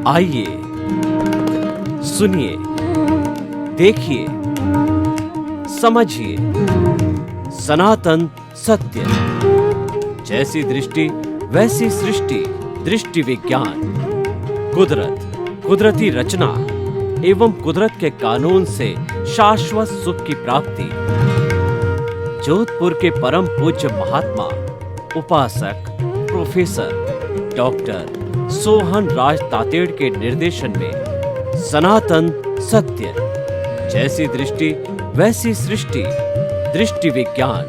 आइए सुनिए, देखिए, समझिए सनातन सत्य। जैसी दृष्टि वैसी सृष्टि, दृष्टि विज्ञान। कुदरत, कुदरती रचना एवं कुदरत के कानून से शाश्वत सुख की प्राप्ति। जोधपुर के परम पूज्य महात्मा उपासक प्रोफेसर डॉक्टर सोहन राज तातेड़ के निर्देशन में सनातन सत्य। जैसी दृष्टि वैसी सृष्टि, दृष्टि विज्ञान।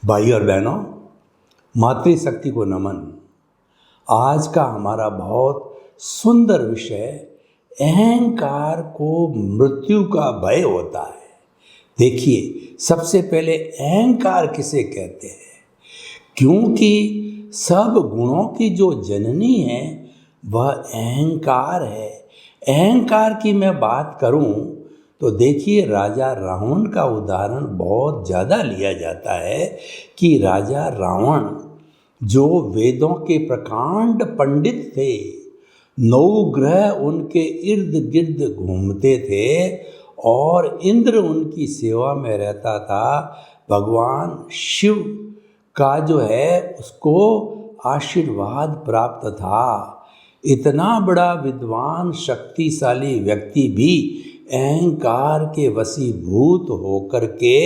भाई और बहनों, मातृशक्ति को नमन। आज का हमारा बहुत सुंदर विषय अहंकार को मृत्यु का भय होता है। देखिए, सबसे पहले अहंकार किसे कहते हैं? क्योंकि सब गुणों की जो जननी है वह अहंकार है। अहंकार की मैं बात करूं तो देखिए, राजा रावण का उदाहरण बहुत ज़्यादा लिया जाता है कि राजा रावण जो वेदों के प्रकांड पंडित थे, 9 ग्रह उनके इर्द गिर्द घूमते थे और इंद्र उनकी सेवा में रहता था। भगवान शिव का जो है उसको आशीर्वाद प्राप्त था। इतना बड़ा विद्वान शक्तिशाली व्यक्ति भी अहंकार के वशीभूत होकर के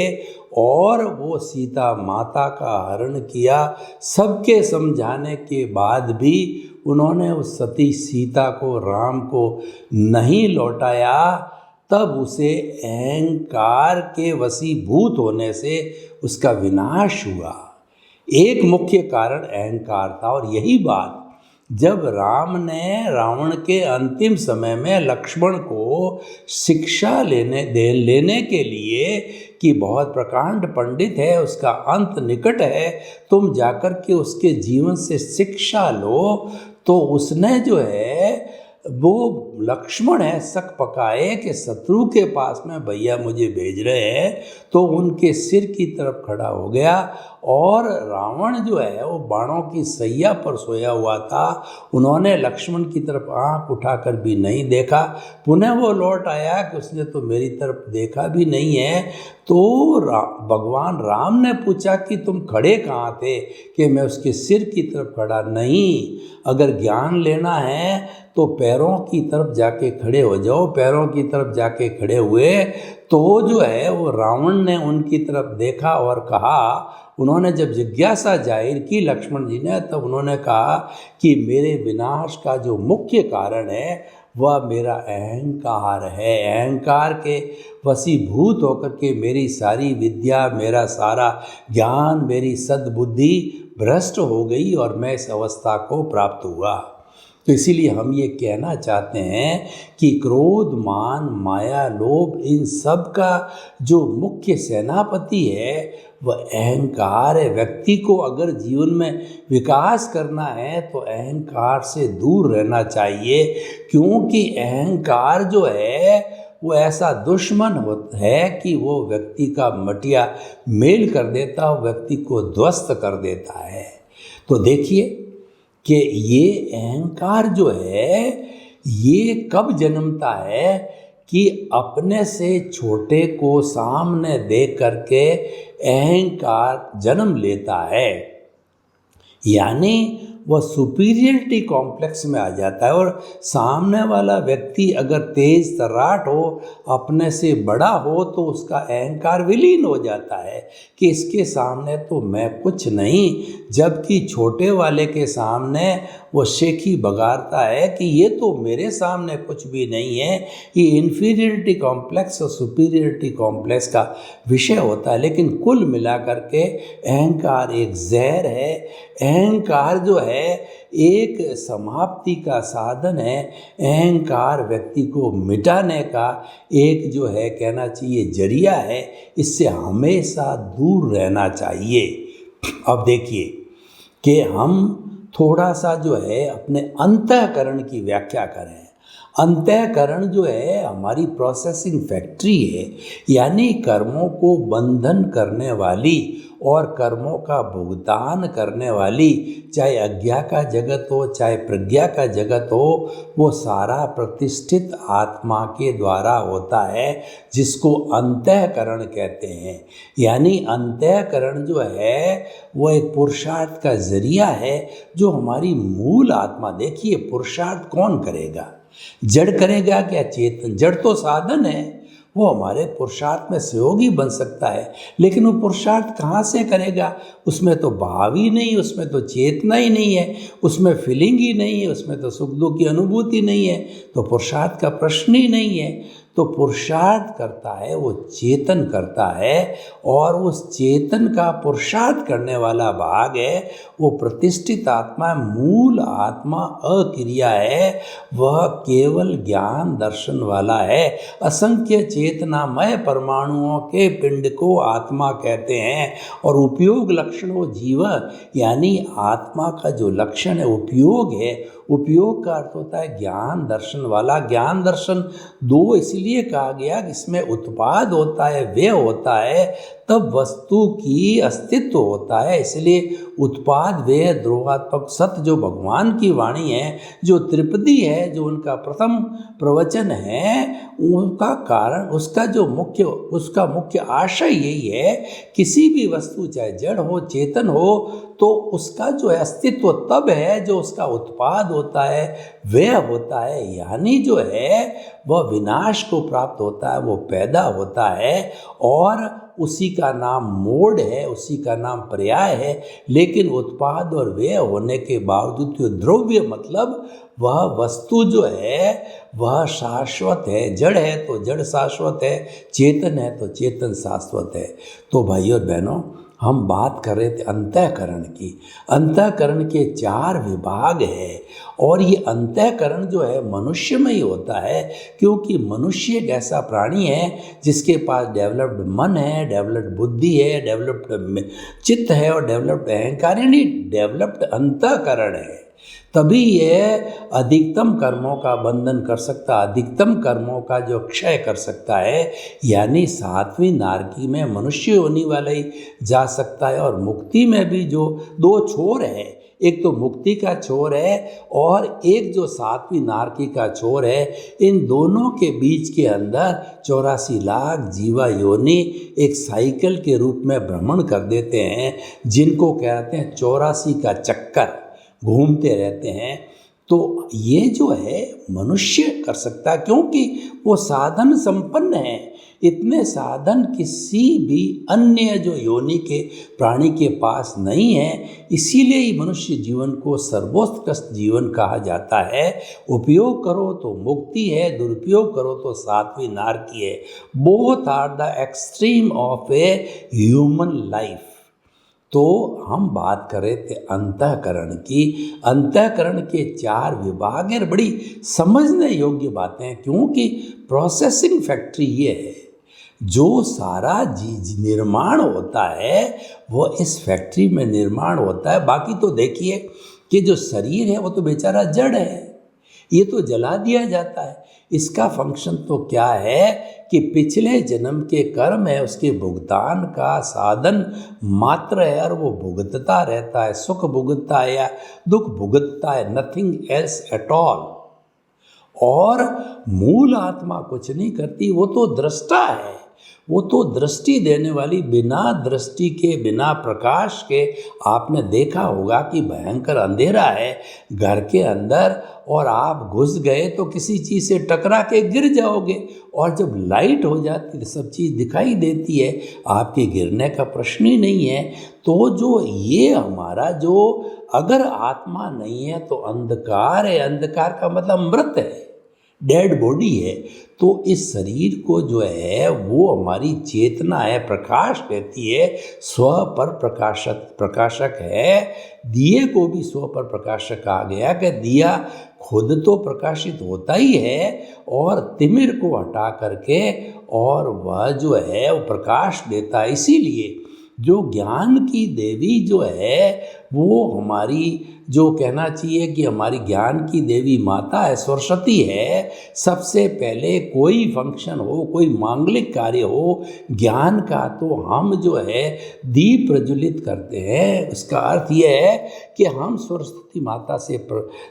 और वो सीता माता का हरण किया। सबके समझाने के बाद भी उन्होंने उस सती सीता को, राम को नहीं लौटाया। तब उसे अहंकार के वशीभूत होने से उसका विनाश हुआ। एक मुख्य कारण अहंकार था। और यही बात जब राम ने रावण के अंतिम समय में लक्ष्मण को शिक्षा लेने के लिए कि बहुत प्रकांड पंडित है, उसका अंत निकट है, तुम जाकर के उसके जीवन से शिक्षा लो, तो उसने जो है वो लक्ष्मण है शक पकाए कि शत्रु के पास में भैया मुझे भेज रहे हैं, तो उनके सिर की तरफ खड़ा हो गया। और रावण जो है वो बाणों की सैया पर सोया हुआ था। उन्होंने लक्ष्मण की तरफ आंख उठाकर भी नहीं देखा। पुनः वो लौट आया कि उसने तो मेरी तरफ देखा भी नहीं है। तो भगवान राम ने पूछा कि तुम खड़े कहाँ थे? कि मैं उसके सिर की तरफ खड़ा नहीं। अगर ज्ञान लेना है तो पैरों की तरफ जाके खड़े हो जाओ। पैरों की तरफ जाके खड़े हुए तो जो है वो रावण ने उनकी तरफ देखा और कहा, उन्होंने जब जिज्ञासा जाहिर की लक्ष्मण जी ने, तब उन्होंने कहा कि मेरे विनाश का जो मुख्य कारण है वह मेरा अहंकार है। अहंकार के वशीभूत होकर के मेरी सारी विद्या, मेरा सारा ज्ञान, मेरी सद्बुद्धि भ्रष्ट हो गई और मैं इस अवस्था को प्राप्त हुआ। तो इसीलिए हम ये कहना चाहते हैं कि क्रोध, मान, माया, लोभ, इन सब का जो मुख्य सेनापति है वह अहंकार है। व्यक्ति को अगर जीवन में विकास करना है तो अहंकार से दूर रहना चाहिए, क्योंकि अहंकार जो है वो ऐसा दुश्मन है कि वो व्यक्ति का मटिया मेल कर देता है, व्यक्ति को ध्वस्त कर देता है। तो देखिए कि ये अहंकार जो है ये कब जन्मता है कि अपने से छोटे को सामने देख करके अहंकार जन्म लेता है। यानी वह सुपीरियरिटी कॉम्प्लेक्स में आ जाता है। और सामने वाला व्यक्ति अगर तेज तर्राट हो, अपने से बड़ा हो, तो उसका अहंकार विलीन हो जाता है कि इसके सामने तो मैं कुछ नहीं। जबकि छोटे वाले के सामने वो शेखी बगारता है कि ये तो मेरे सामने कुछ भी नहीं है। ये इन्फीरियरिटी कॉम्प्लेक्स और सुपीरियरिटी कॉम्प्लेक्स का विषय होता है। लेकिन कुल मिलाकर के अहंकार एक जहर है। अहंकार जो है एक समाप्ति का साधन है। अहंकार व्यक्ति को मिटाने का एक जो है कहना चाहिए जरिया है। इससे हमेशा दूर रहना चाहिए। अब देखिए कि हम थोड़ा सा जो है अपने अंतःकरण की व्याख्या करें। अंतःकरण जो है हमारी प्रोसेसिंग फैक्ट्री है, यानी कर्मों को बंधन करने वाली और कर्मों का भुगतान करने वाली, चाहे अज्ञा का जगत हो चाहे प्रज्ञा का जगत हो, वो सारा प्रतिष्ठित आत्मा के द्वारा होता है, जिसको अंतःकरण कहते हैं। यानी अंतःकरण जो है वो एक पुरुषार्थ का जरिया है, जो हमारी मूल आत्मा, देखिए पुरुषार्थ कौन करेगा? जड़ करेगा क्या चेतन? जड़ तो साधन है, वो हमारे पुरुषार्थ में सहयोगी बन सकता है, लेकिन वो पुरुषार्थ कहाँ से करेगा? उसमें तो भाव ही नहीं, उसमें तो चेतना ही नहीं है, उसमें फीलिंग ही नहीं है, उसमें तो सुख दुख की अनुभूति नहीं है, तो पुरुषार्थ का प्रश्न ही नहीं है। तो पुरुषार्थ करता है वो चेतन करता है, और उस चेतन का पुरुषार्थ करने वाला भाग है वो प्रतिष्ठित आत्मा, मूल आत्मा अक्रिया है, वह केवल ज्ञान दर्शन वाला है। असंख्य चेतनामय परमाणुओं के पिंड को आत्मा कहते हैं, और उपयोग लक्षण वो जीव, यानी आत्मा का जो लक्षण है उपयोग है। उपयोग का अर्थ होता है ज्ञान दर्शन वाला। ज्ञान दर्शन दो इसलिए कहा गया कि इसमें उत्पाद होता है, व्यय होता है, तब वस्तु की अस्तित्व होता है। इसलिए उत्पाद व्यय द्रोहात्मक सत्य जो भगवान की वाणी है, जो त्रिपदी है, जो उनका प्रथम प्रवचन है, उनका कारण, उसका मुख्य आशय यही है, किसी भी वस्तु चाहे जड़ हो चेतन हो, तो उसका जो है अस्तित्व तब है जो उसका उत्पाद होता है, व्यय होता है, यानी जो है वह विनाश को प्राप्त होता है, वो पैदा होता है, और उसी का नाम मोड है, उसी का नाम पर्याय है। लेकिन उत्पाद और व्यय होने के बावजूद जो द्रव्य, मतलब वह वस्तु जो है वह शाश्वत है। जड़ है तो जड़ शाश्वत है, चेतन है तो चेतन शाश्वत है। तो भाइयों और बहनों, हम बात कर रहे थे अंतःकरण की। अंतःकरण के 4 विभाग है, और ये अंतःकरण जो है मनुष्य में ही होता है, क्योंकि मनुष्य एक ऐसा प्राणी है जिसके पास डेवलप्ड मन है, डेवलप्ड बुद्धि है, डेवलप्ड चित्त है, और डेवलप्ड अहंकार, यानी डेवलप्ड अंतःकरण है। तभी यह अधिकतम कर्मों का बंधन कर सकता, अधिकतम कर्मों का जो क्षय कर सकता है, यानी 7वीं नारकी में मनुष्य होने वाला ही जा सकता है। और मुक्ति में भी जो 2 छोर है, एक तो मुक्ति का छोर है और एक जो 7वीं नारकी का छोर है, इन दोनों के बीच के अंदर 84 लाख जीवा योनि एक साइकिल के रूप में भ्रमण कर देते हैं, जिनको कहते हैं 84 का चक्कर घूमते रहते हैं। तो ये जो है मनुष्य कर सकता है, क्योंकि वो साधन संपन्न है। इतने साधन किसी भी अन्य जो योनि के प्राणी के पास नहीं है, इसीलिए ही मनुष्य जीवन को सर्वोत्कृष्ट जीवन कहा जाता है। उपयोग करो तो मुक्ति है, दुरुपयोग करो तो 7वीं नारकी है। Both are the extreme of a human life. तो हम बात कर रहे थे अंतःकरण की। अंतःकरण के 4 विभाग हैं, बड़ी समझने योग्य बातें हैं, क्योंकि प्रोसेसिंग फैक्ट्री ये है, जो सारा निर्माण होता है वो इस फैक्ट्री में निर्माण होता है। बाकी तो देखिए कि जो शरीर है वो तो बेचारा जड़ है, ये तो जला दिया जाता है। इसका फंक्शन तो क्या है कि पिछले जन्म के कर्म है, उसके भुगतान का साधन मात्र है, और वो भुगतता रहता है, सुख भुगतता है या दुख भुगतता है, नथिंग एल्स एट ऑल। और मूल आत्मा कुछ नहीं करती, वो तो दृष्टा है, वो तो दृष्टि देने वाली। बिना दृष्टि के, बिना प्रकाश के, आपने देखा होगा कि भयंकर अंधेरा है घर के अंदर, और आप घुस गए तो किसी चीज़ से टकरा के गिर जाओगे, और जब लाइट हो जाती है सब चीज़ दिखाई देती है, आपके गिरने का प्रश्न ही नहीं है। तो जो ये हमारा जो, अगर आत्मा नहीं है तो अंधकार है, अंधकार का मतलब मृत है, डेड बॉडी है। तो इस शरीर को जो है वो हमारी चेतना है, प्रकाश देती है, स्व पर प्रकाशक है। दिए को भी स्व पर प्रकाशक कहा गया कि दिया खुद तो प्रकाशित होता ही है, और तिमिर को हटा करके और वह जो है वो प्रकाश देता है। इसीलिए जो ज्ञान की देवी जो है वो हमारी जो कहना चाहिए कि हमारी ज्ञान की देवी माता है, सरस्वती है। सबसे पहले कोई फंक्शन हो, कोई मांगलिक कार्य हो ज्ञान का, तो हम जो है दीप प्रज्वलित करते हैं। इसका अर्थ यह है कि हम सरस्वती माता से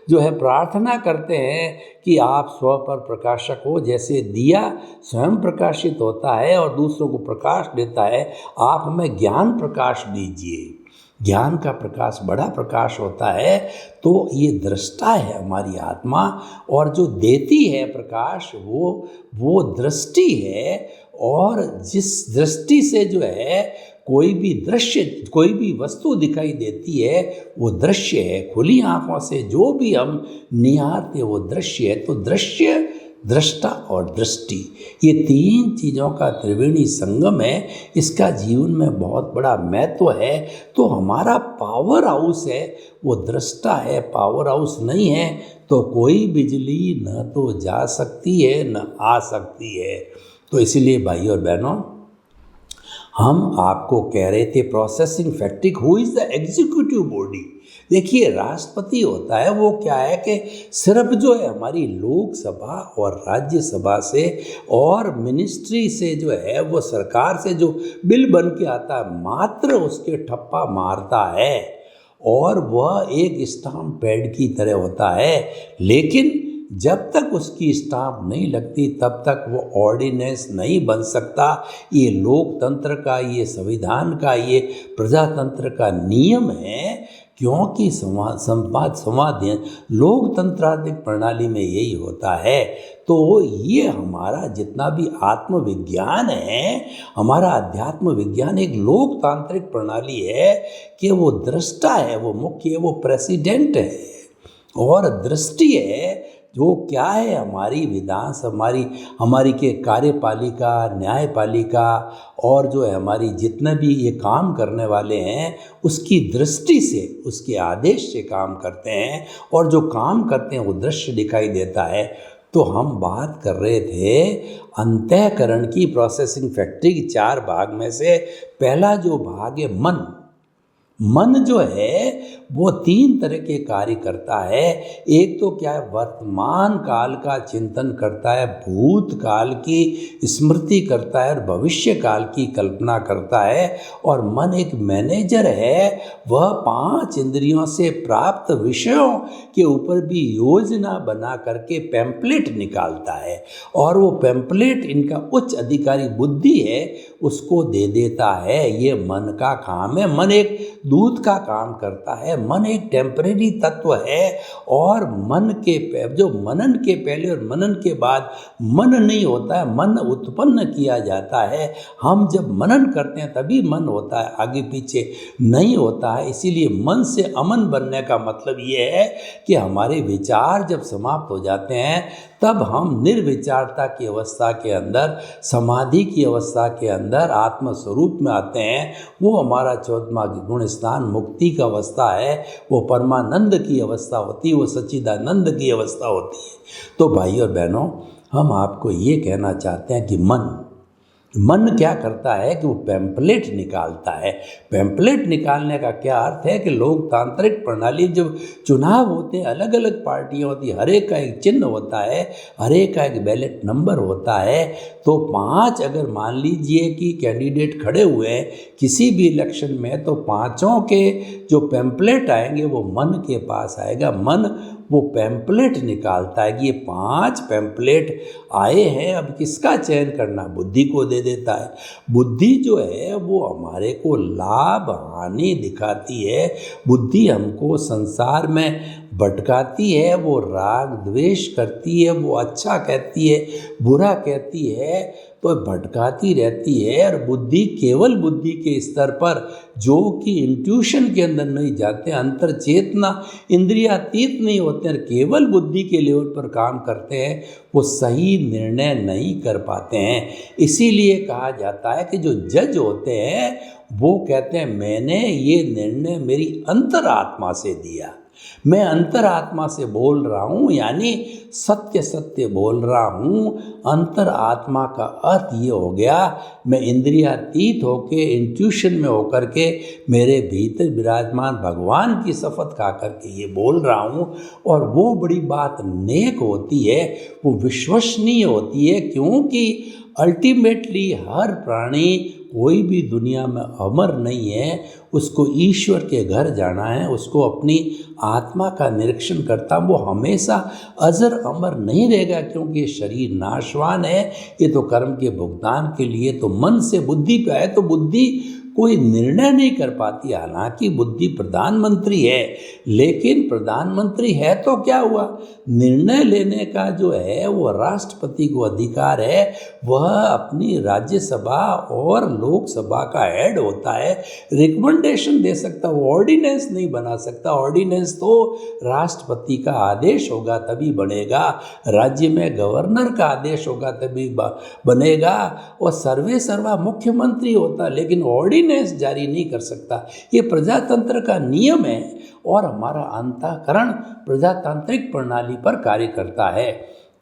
जो है प्रार्थना करते हैं कि आप स्व पर प्रकाशक हो। जैसे दिया स्वयं प्रकाशित होता है और दूसरों को प्रकाश देता है, आप हमें ज्ञान प्रकाश दीजिए। ज्ञान का प्रकाश बड़ा प्रकाश होता है। तो ये दृष्टा है हमारी आत्मा, और जो देती है प्रकाश वो दृष्टि है। और जिस दृष्टि से जो है कोई भी दृश्य, कोई भी वस्तु दिखाई देती है वो दृश्य है। खुली आंखों से जो भी हम निहारते वो दृश्य है। तो दृश्य, दृष्टा और दृष्टि, ये तीन चीज़ों का त्रिवेणी संगम है। इसका जीवन में बहुत बड़ा महत्व है। तो हमारा पावर हाउस है वो दृष्टा है। पावर हाउस नहीं है तो कोई बिजली न तो जा सकती है न आ सकती है। तो इसीलिए भाई और बहनों, हम आपको कह रहे थे processing factory, who is the executive body. देखिए, राष्ट्रपति होता है वो क्या है कि सिर्फ जो है हमारी लोकसभा और राज्यसभा से और मिनिस्ट्री से जो है वो सरकार से जो बिल बन के आता है मात्र उसके ठप्पा मारता है, और वह एक स्टाम्प पैड की तरह होता है। लेकिन जब तक उसकी स्टाम्प नहीं लगती तब तक वो ऑर्डिनेंस नहीं बन सकता। ये लोकतंत्र का, ये संविधान का, ये प्रजातंत्र का नियम है। क्योंकि संवाद लोकतंत्रात्मक प्रणाली में यही होता है। तो ये हमारा जितना भी आत्मविज्ञान है, हमारा अध्यात्म विज्ञान एक लोकतांत्रिक प्रणाली है कि वो दृष्टा है, वो मुख्य है, वो प्रेसिडेंट है, और दृष्टि है जो क्या है हमारी हमारी के कार्यपालिका, न्यायपालिका, और जो है हमारी जितने भी ये काम करने वाले हैं उसकी दृष्टि से, उसके आदेश से काम करते हैं, और जो काम करते हैं वो दृश्य दिखाई देता है। तो हम बात कर रहे थे अंतःकरण की, प्रोसेसिंग फैक्ट्री की 4 भाग में से पहला जो भाग है मन। मन जो है वो 3 तरह के कार्य करता है। एक तो क्या है, वर्तमान काल का चिंतन करता है, भूतकाल की स्मृति करता है और भविष्य काल की कल्पना करता है। और मन एक मैनेजर है, वह 5 इंद्रियों से प्राप्त विषयों के ऊपर भी योजना बना करके पैम्पलेट निकालता है, और वो पैम्पलेट इनका उच्च अधिकारी बुद्धि है उसको दे देता है। ये मन का काम है। मन एक दूत का काम करता है। मन एक टेम्परेरी तत्व है, और मन के जो मनन के पहले और मनन के बाद मन नहीं होता है, मन उत्पन्न किया जाता है। हम जब मनन करते हैं तभी मन होता है, आगे पीछे नहीं होता है। इसीलिए मन से अमन बनने का मतलब ये है कि हमारे विचार जब समाप्त हो जाते हैं तब हम निर्विचारता की अवस्था के अंदर, समाधि की अवस्था के अंदर आत्म स्वरूप में आते हैं। वो हमारा 14वां गुण स्थान मुक्ति का अवस्था है, वो परमानंद की अवस्था होती है, वो सच्चिदानंद की अवस्था होती है। तो भाई और बहनों, हम आपको ये कहना चाहते हैं कि मन क्या करता है कि वो पैम्पलेट निकालता है। पैम्पलेट निकालने का क्या अर्थ है कि लोकतांत्रिक प्रणाली जब चुनाव होते हैं, अलग अलग पार्टियां होती है, हर एक का एक चिन्ह होता है, हर एक का एक बैलेट नंबर होता है। तो 5 अगर मान लीजिए कि कैंडिडेट खड़े हुए हैं किसी भी इलेक्शन में, तो 5 के जो पैम्पलेट आएंगे वो मन के पास आएगा। मन वो पैम्पलेट निकालता है कि ये 5 पैम्पलेट आए हैं, अब किसका चयन करना, बुद्धि को दे देता है। बुद्धि जो है वो हमारे को लाभ हानि दिखाती है। बुद्धि हमको संसार में भटकाती है, वो राग द्वेष करती है, वो अच्छा कहती है, बुरा कहती है, तो भटकाती रहती है। और बुद्धि केवल बुद्धि के स्तर पर, जो कि इंट्यूशन के अंदर नहीं जाते, अंतर चेतना इंद्रियातीत नहीं होते हैं, केवल बुद्धि के लेवल पर काम करते हैं, वो सही निर्णय नहीं कर पाते हैं। इसीलिए कहा जाता है कि जो जज होते हैं वो कहते हैं मैंने ये निर्णय मेरी अंतरात्मा से दिया। मैं अंतरात्मा से बोल रहा हूँ, यानी सत्य सत्य बोल रहा हूँ। अंतरात्मा का अर्थ ये हो गया, मैं इंद्रियातीत होके, इंट्यूशन में होकर के, मेरे भीतर विराजमान भगवान की शपथ खा करके ये बोल रहा हूँ। और वो बड़ी बात नेक होती है, वो विश्वसनीय होती है, क्योंकि अल्टीमेटली हर प्राणी, कोई भी दुनिया में अमर नहीं है, उसको ईश्वर के घर जाना है, उसको अपनी आत्मा का निरीक्षण करता, वो हमेशा अजर अमर नहीं रहेगा, क्योंकि ये शरीर नाशवान है। ये तो कर्म के भुगतान के लिए तो मन से बुद्धि पे है, तो बुद्धि कोई निर्णय नहीं कर पाती। हालांकि बुद्धि प्रधानमंत्री है, लेकिन प्रधानमंत्री है तो क्या हुआ, निर्णय लेने का जो है वो राष्ट्रपति को अधिकार है। वह अपनी राज्यसभा और लोकसभा का हेड होता है, रिकमेंडेशन दे सकता, वो ऑर्डिनेंस नहीं बना सकता। ऑर्डिनेंस तो राष्ट्रपति का आदेश होगा तभी बनेगा, राज्य में गवर्नर का आदेश होगा तभी बनेगा, और सर्वे सर्वा मुख्यमंत्री होता, लेकिन ऑर्डिनेंस जारी नहीं कर सकता। ये प्रजातंत्र का नियम है, और हमारा अंतःकरण प्रजातांत्रिक प्रणाली पर कार्य करता है।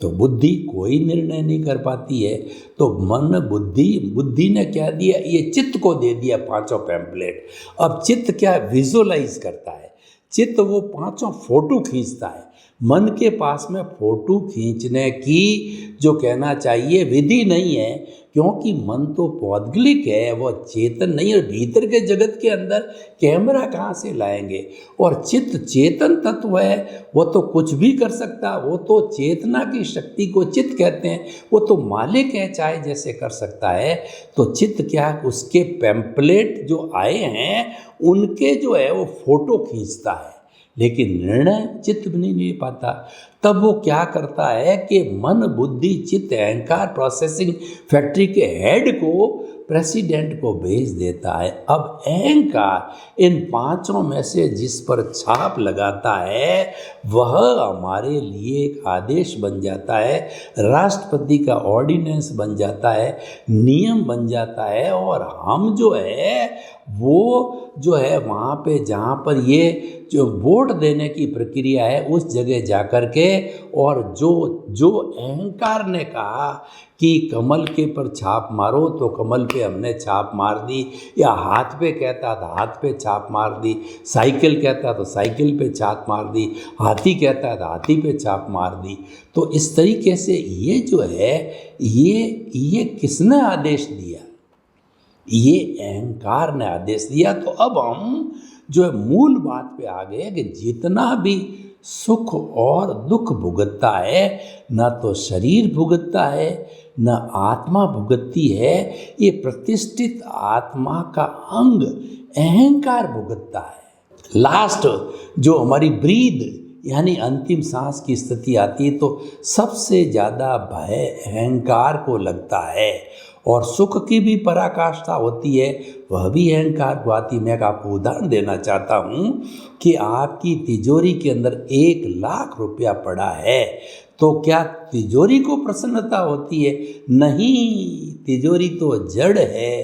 तो बुद्धि कोई निर्णय नहीं कर पाती है, तो मन बुद्धि ने क्या दिया, ये चित्त को दे दिया 5 पैम्पलेट। अब चित्त क्या विजुअलाइज करता है, चित्त वो 5 फोटो खींचता है। मन के पास में फोटो खींचने की जो कहना चाहिए विधि नहीं है, क्योंकि मन तो पौद्गलिक है, वो चेतन नहीं है। भीतर के जगत के अंदर कैमरा कहाँ से लाएंगे, और चित्त चेतन तत्व है, वो तो कुछ भी कर सकता, वो तो चेतना की शक्ति को चित्त कहते हैं, वो तो मालिक है, चाहे जैसे कर सकता है। तो चित्त क्या, उसके पैम्पलेट जो आए हैं उनके जो है वो फोटो खींचता है, लेकिन निर्णय चित्त भी नहीं ले पाता। तब वो क्या करता है कि मन बुद्धि चित्त अहंकार प्रोसेसिंग फैक्ट्री के हेड को, प्रेसिडेंट को भेज देता है। अब अहंकार इन 5 में से जिस पर छाप लगाता है, वह हमारे लिए एक आदेश बन जाता है, राष्ट्रपति का ऑर्डिनेंस बन जाता है, नियम बन जाता है। और हम जो है वो जो है वहाँ पे जहाँ पर ये जो वोट देने की प्रक्रिया है, उस जगह जाकर के, और जो अहंकार ने कहा कि कमल के पर छाप मारो, तो कमल पे हमने छाप मार दी, या हाथ पे कहता था हाथ पे छाप मार दी, साइकिल कहता तो साइकिल पे छाप मार दी, हाथी कहता था हाथी पे छाप मार दी। तो इस तरीके से ये जो है ये किसने आदेश दिया, ये अहंकार ने आदेश दिया। तो अब हम जो है मूल बात पे आ गए कि जितना भी सुख और दुख भुगतता है, न तो शरीर भुगतता है, न आत्मा भुगतती है, ये प्रतिष्ठित आत्मा का अंग अहंकार भुगतता है। लास्ट जो हमारी ब्रीद यानी अंतिम सांस की स्थिति आती है, तो सबसे ज़्यादा भय अहंकार को लगता है, और सुख की भी पराकाष्ठा होती है, वह भी अहंकार को आती। मैं आपको उदाहरण देना चाहता हूँ कि आपकी तिजोरी के अंदर 1 लाख रुपया पड़ा है, तो क्या तिजोरी को प्रसन्नता होती है? नहीं, तिजोरी तो जड़ है।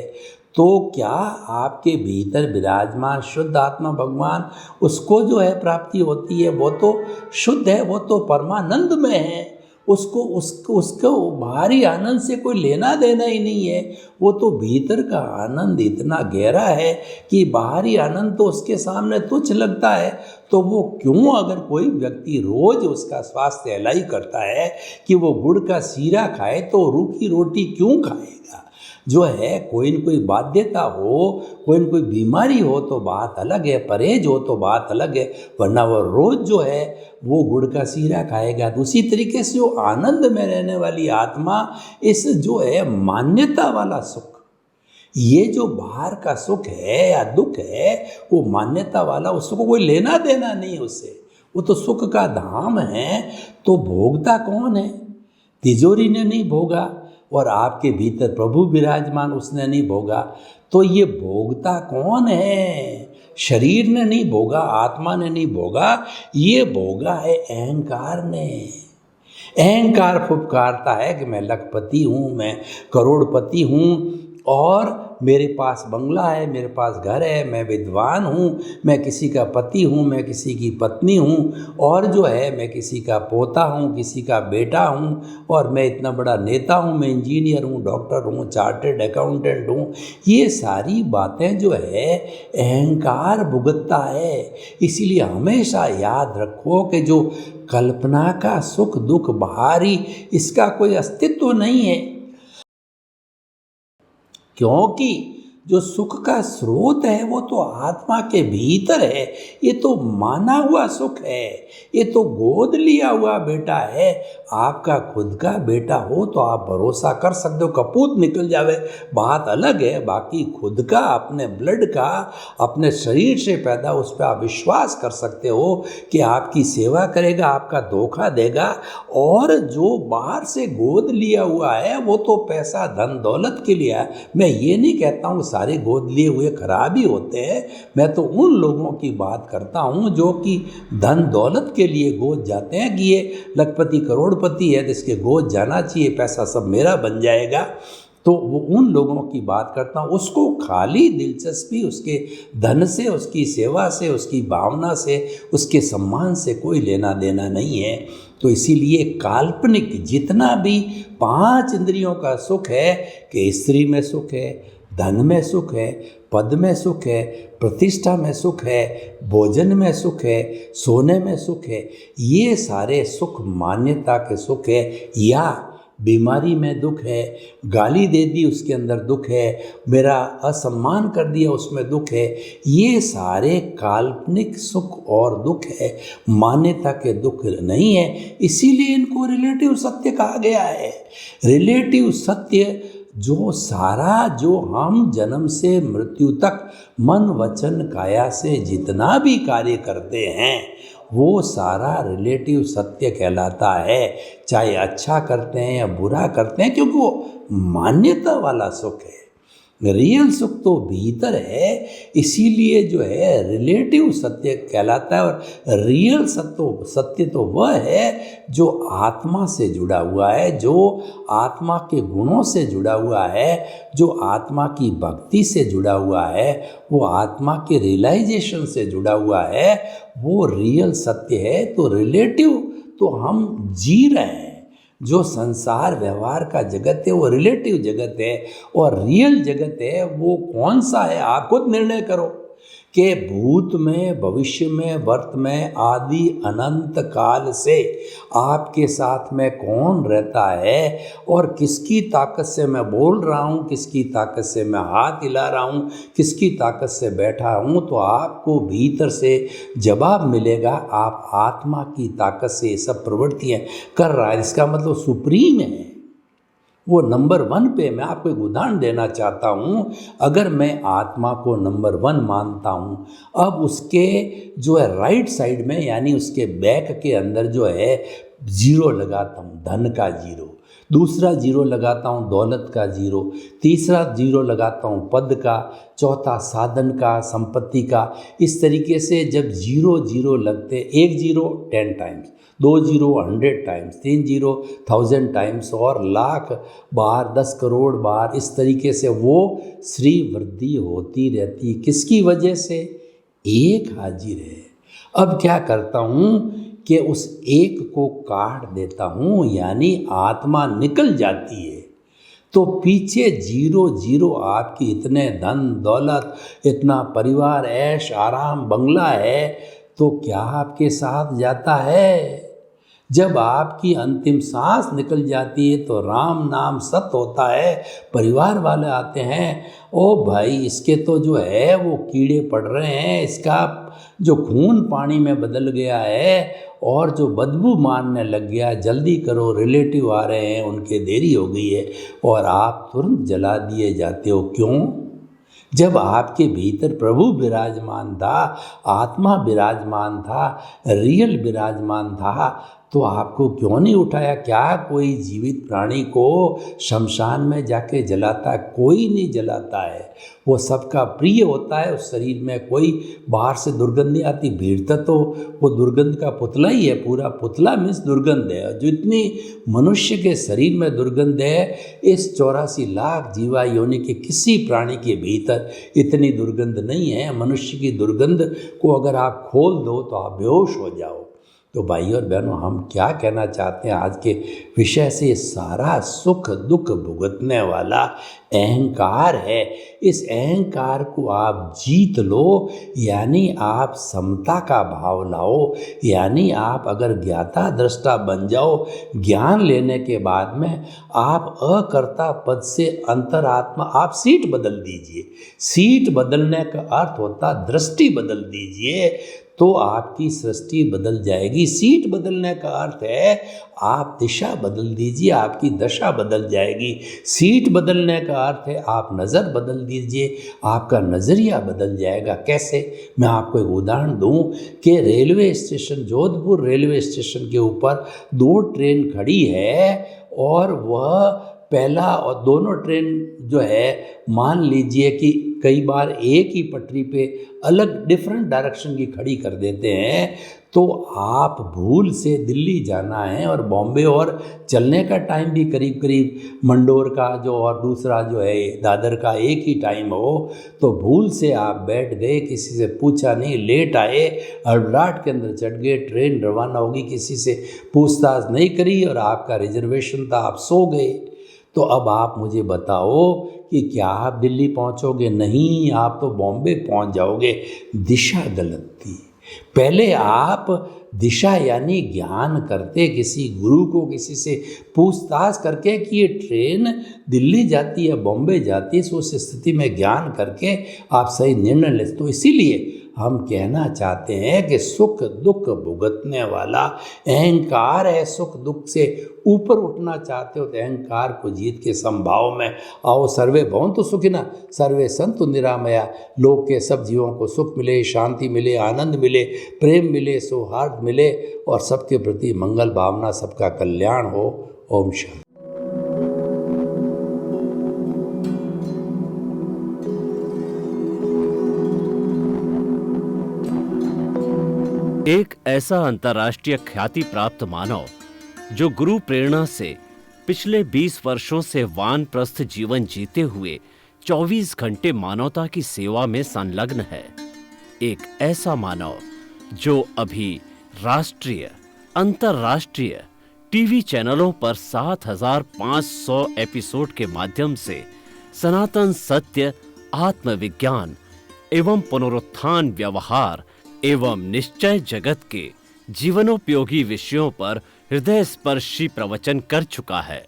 तो क्या आपके भीतर विराजमान शुद्ध आत्मा भगवान, उसको जो है प्राप्ति होती है? वो तो शुद्ध है, वो तो परमानंद में है, उसको बाहरी आनंद से कोई लेना देना ही नहीं है। वो तो भीतर का आनंद इतना गहरा है कि बाहरी आनंद तो उसके सामने तुच्छ लगता है। तो वो क्यों, अगर कोई व्यक्ति रोज उसका स्वास्थ्य एलाई करता है कि वो गुड़ का सीरा खाए, तो रूखी रोटी क्यों खाएगा? जो है कोई न कोई बाध्यता हो, कोई न कोई बीमारी हो तो बात अलग है, परहेज हो तो बात अलग है, वरना वो रोज जो है वो गुड़ का सीरा खाएगा। तो उसी तरीके से जो आनंद में रहने वाली आत्मा, इस जो है मान्यता वाला सुख, ये जो बाहर का सुख है या दुख है, वो मान्यता वाला, उसको कोई लेना देना नहीं उससे, वो तो सुख का धाम है। तो भोगता कौन है? तिजोरी ने नहीं भोगा, और आपके भीतर प्रभु विराजमान, उसने नहीं भोगा। तो ये भोगता कौन है? शरीर ने नहीं भोगा, आत्मा ने नहीं भोगा, ये भोगा है अहंकार ने। अहंकार फुफकारता है कि मैं लखपति हूँ, मैं करोड़पति हूँ, और मेरे पास बंगला है, मेरे पास घर है, मैं विद्वान हूँ, मैं किसी का पति हूँ, मैं किसी की पत्नी हूँ, और जो है मैं किसी का पोता हूँ, किसी का बेटा हूँ, और मैं इतना बड़ा नेता हूँ, मैं इंजीनियर हूँ, डॉक्टर हूँ, चार्टर्ड अकाउंटेंट हूँ। ये सारी बातें जो है अहंकार भुगतता है। इसीलिए हमेशा याद रखो कि जो कल्पना का सुख दुख बाहरी, इसका कोई अस्तित्व नहीं है, क्योंकि जो सुख का स्रोत है वो तो आत्मा के भीतर है। ये तो माना हुआ सुख है, ये तो गोद लिया हुआ बेटा है। आपका खुद का बेटा हो तो आप भरोसा कर सकते हो, कपूत निकल जावे बात अलग है, बाकी खुद का, अपने ब्लड का, अपने शरीर से पैदा, उस पर आप विश्वास कर सकते हो कि आपकी सेवा करेगा, आपका धोखा देगा। और जो बाहर से गोद लिया हुआ है वो तो पैसा धन दौलत के लिए है। मैं ये नहीं कहता हूँ सारे गोद लिए हुए खराब ही होते हैं, मैं तो उन लोगों की बात करता हूँ जो कि धन दौलत के लिए गोद जाते हैं कि ये लखपति करोड़पति है, जिसके गोद जाना चाहिए, पैसा सब मेरा बन जाएगा। तो वो उन लोगों की बात करता हूँ, उसको खाली दिलचस्पी उसके धन से, उसकी सेवा से, उसकी भावना से, उसके सम्मान से कोई लेना देना नहीं है। तो इसीलिए काल्पनिक जितना भी 5 इंद्रियों का सुख है, कि स्त्री में सुख है, धन में सुख है, पद में सुख है, प्रतिष्ठा में सुख है, भोजन में सुख है, सोने में सुख है, ये सारे सुख मान्यता के सुख है। या बीमारी में दुख है, गाली दे दी उसके अंदर दुख है, मेरा असम्मान कर दिया उसमें दुख है, ये सारे काल्पनिक सुख और दुख है, मान्यता के दुख नहीं है। इसीलिए इनको रिलेटिव सत्य कहा गया है। रिलेटिव सत्य जो सारा, जो हम जन्म से मृत्यु तक मन वचन काया से जितना भी कार्य करते हैं वो सारा रिलेटिव सत्य कहलाता है। चाहे अच्छा करते हैं या बुरा करते हैं, क्योंकि वो मान्यता वाला सुख है। रियल सुख तो भीतर है, इसीलिए जो है रिलेटिव सत्य कहलाता है। और रियल सत्य तो वह है जो आत्मा से जुड़ा हुआ है, जो आत्मा के गुणों से जुड़ा हुआ है, जो आत्मा की भक्ति से जुड़ा हुआ है, वो आत्मा के रियलाइजेशन से जुड़ा हुआ है, वो रियल सत्य है। तो रिलेटिव तो हम जी रहे हैं, जो संसार व्यवहार का जगत है वो रिलेटिव जगत है, और रियल जगत है वो कौन सा है, आप खुद निर्णय करो कि भूत में, भविष्य में, वर्त में, आदि अनंत काल से आपके साथ में कौन रहता है, और किसकी ताकत से मैं बोल रहा हूँ, किसकी ताकत से मैं हाथ हिला रहा हूँ, किसकी ताकत से बैठा हूँ। तो आपको भीतर से जवाब मिलेगा, आप आत्मा की ताकत से ये सब प्रवृत्तियाँ कर रहा है। इसका मतलब सुप्रीम है, वो नंबर 1 पे। मैं आपको एक उदाहरण देना चाहता हूँ। अगर मैं आत्मा को नंबर 1 मानता हूँ, अब उसके जो है राइट साइड में, यानी उसके बैक के अंदर जो है 0 लगाता हूँ, धन का 0, दूसरा 0 लगाता हूँ दौलत का 0, तीसरा 0 लगाता हूँ पद का, चौथा साधन का, संपत्ति का। इस तरीके से जब 0 0 लगते, 1 0 10 टाइम्स, 2 0 100 टाइम्स, 3 0 1000 टाइम्स, और लाख बार, 10 करोड़ बार, इस तरीके से वो श्री वृद्धि होती रहती। किसकी वजह से? एक हाजिर है। अब क्या करता हूँ कि उस एक को काट देता हूँ, यानी आत्मा निकल जाती है। तो पीछे 0 0 आपकी इतने धन दौलत, इतना परिवार, ऐश आराम, बंगला है, तो क्या आपके साथ जाता है? जब आपकी अंतिम सांस निकल जाती है तो राम नाम सत्य होता है, परिवार वाले आते हैं, ओ भाई इसके तो जो है वो कीड़े पड़ रहे हैं, इसका जो खून पानी में बदल गया है और जो बदबू मारने लग गया, जल्दी करो रिलेटिव आ रहे हैं, उनके देरी हो गई है, और आप तुरंत जला दिए जाते हो। क्यों? जब आपके भीतर प्रभु विराजमान था, आत्मा विराजमान था, रियल विराजमान था, तो आपको क्यों नहीं उठाया? क्या कोई जीवित प्राणी को शमशान में जाके जलाता है? कोई नहीं जलाता है। वो सबका प्रिय होता है। उस शरीर में कोई बाहर से दुर्गंध नहीं आती। भीड़ तो वो दुर्गंध का पुतला ही है। पूरा पुतला मीन्स दुर्गंध है। जितनी मनुष्य के शरीर में दुर्गंध है, इस 84 लाख जीवा योनि के किसी प्राणी के भीतर इतनी दुर्गंध नहीं है। मनुष्य की दुर्गंध को अगर आप खोल दो तो आप बेहोश हो जाओ। तो भाइयों और बहनों, हम क्या कहना चाहते हैं आज के विषय से? सारा सुख दुख भुगतने वाला अहंकार है। इस अहंकार को आप जीत लो, यानी आप समता का भाव लाओ, यानी आप अगर ज्ञाता दृष्टा बन जाओ, ज्ञान लेने के बाद में आप अकर्ता पद से अंतरात्मा, आप सीट बदल दीजिए। सीट बदलने का अर्थ होता दृष्टि बदल दीजिए, तो आपकी सृष्टि बदल जाएगी। सीट बदलने का अर्थ है आप दिशा बदल दीजिए, आपकी दशा बदल जाएगी। सीट बदलने का अर्थ है आप नज़र बदल दीजिए, आपका नज़रिया बदल जाएगा। कैसे? मैं आपको एक उदाहरण दूं कि railway station, Jodhpur railway station के ऊपर 2 ट्रेन खड़ी है और वह पहला और दोनों ट्रेन जो है, मान लीजिए कि कई बार एक ही पटरी पे अलग डिफरेंट डायरेक्शन की खड़ी कर देते हैं। तो आप भूल से दिल्ली जाना है और बॉम्बे, और चलने का टाइम भी करीब करीब मंडोर का जो और दूसरा जो है दादर का एक ही टाइम हो, तो भूल से आप बैठ गए, किसी से पूछा नहीं, लेट आए, हड़बड़ाहट के अंदर चढ़ गए, ट्रेन रवाना होगी, किसी से पूछताछ नहीं करी और आपका रिजर्वेशन था, आप सो गए। तो अब आप मुझे बताओ कि क्या आप दिल्ली पहुंचोगे? नहीं, आप तो बॉम्बे पहुंच जाओगे। दिशा गलत थी। पहले आप दिशा यानी ज्ञान करते, किसी गुरु को किसी से पूछताछ करके कि ये ट्रेन दिल्ली जाती है बॉम्बे जाती है, सो उस स्थिति में ज्ञान करके आप सही निर्णय ले। तो इसीलिए हम कहना चाहते हैं कि सुख दुख भुगतने वाला अहंकार है। सुख दुख से ऊपर उठना चाहते हो तो अहंकार को जीत के समभाव में आओ। सर्वे भवन्तु सुखिनः, सर्वे सन्तु निरामया। लोक के सब जीवों को सुख मिले, शांति मिले, आनंद मिले, प्रेम मिले, सौहार्द मिले और सबके प्रति मंगल भावना, सबका कल्याण हो। ओम शांति। एक ऐसा अंतर्राष्ट्रीय ख्याति प्राप्त मानव जो गुरु प्रेरणा से पिछले 20 वर्षों से वानप्रस्थ जीवन जीते हुए 24 घंटे मानवता की सेवा में संलग्न है। एक ऐसा मानव जो अभी राष्ट्रीय, अंतर्राष्ट्रीय टीवी चैनलों पर 7,500 एपिसोड के माध्यम से सनातन सत्य, आत्मविज्ञान एवं पुनरुत्थान, व्यवहार एवं निश्चय जगत के जीवनोपयोगी विषयों पर हृदय स्पर्शी प्रवचन कर चुका है।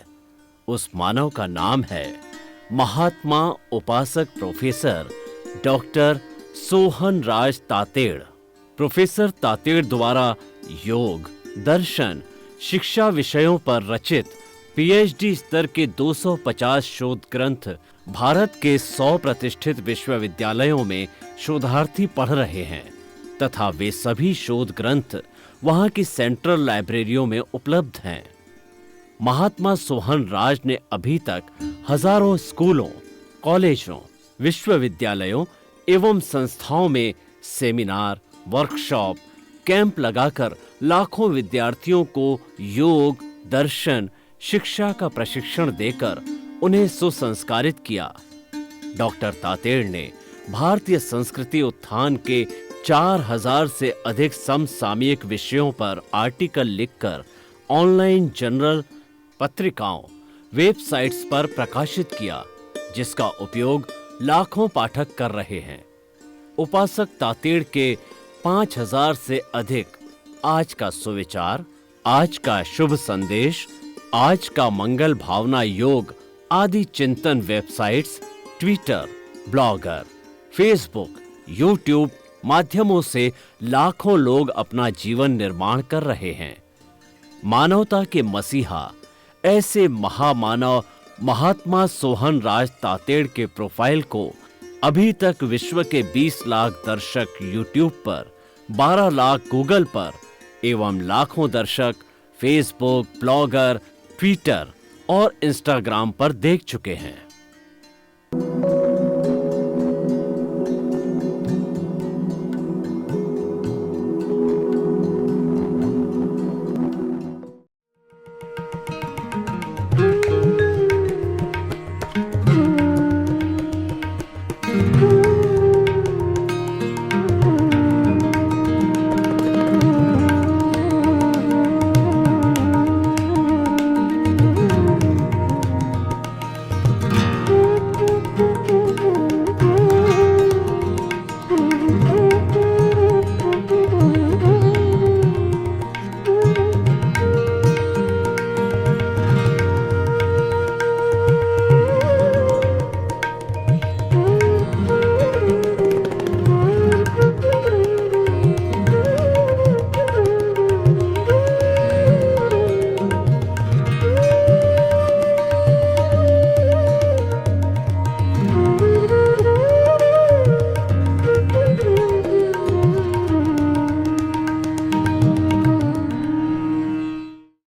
उस मानव का नाम है महात्मा उपासक प्रोफेसर डॉक्टर सोहन राज तातेड़। प्रोफेसर तातेड़ द्वारा योग, दर्शन, शिक्षा विषयों पर रचित पीएचडी स्तर के 250 शोध ग्रंथ भारत के 100 प्रतिष्ठित विश्वविद्यालयों में शोधार्थी पढ़ रहे हैं तथा वे सभी शोध ग्रंथ वहां की सेंट्रल लाइब्रेरियों में उपलब्ध हैं। महात्मा सोहन राज ने अभी तक हजारों स्कूलों, कॉलेजों, विश्वविद्यालयों एवं संस्थाओं में सेमिनार, वर्कशॉप, कैंप लगाकर लाखों विद्यार्थियों को योग, दर्शन, शिक्षा का प्रशिक्षण देकर उन्हें सुसंस्कारित किया। डॉक्टर तातेड़ ने भारतीय संस्कृति उत्थान के 4000 से अधिक समसामयिक विषयों पर आर्टिकल लिखकर ऑनलाइन जर्नल, पत्रिकाओं, वेबसाइट्स पर प्रकाशित किया, जिसका उपयोग लाखों पाठक कर रहे हैं। उपासक तातेड़ के 5000 से अधिक आज का सुविचार, आज का शुभ संदेश, आज का मंगल भावना योग आदि चिंतन websites, Twitter, blogger, Facebook, YouTube माध्यमों से लाखों लोग अपना जीवन निर्माण कर रहे हैं। मानवता के मसीहा ऐसे महामानव महात्मा सोहन राज तातेड़ के प्रोफाइल को अभी तक विश्व के 20 लाख दर्शक यूट्यूब पर, 12 लाख गूगल पर एवं लाखों दर्शक फेसबुक, ब्लॉगर, ट्विटर और इंस्टाग्राम पर देख चुके हैं।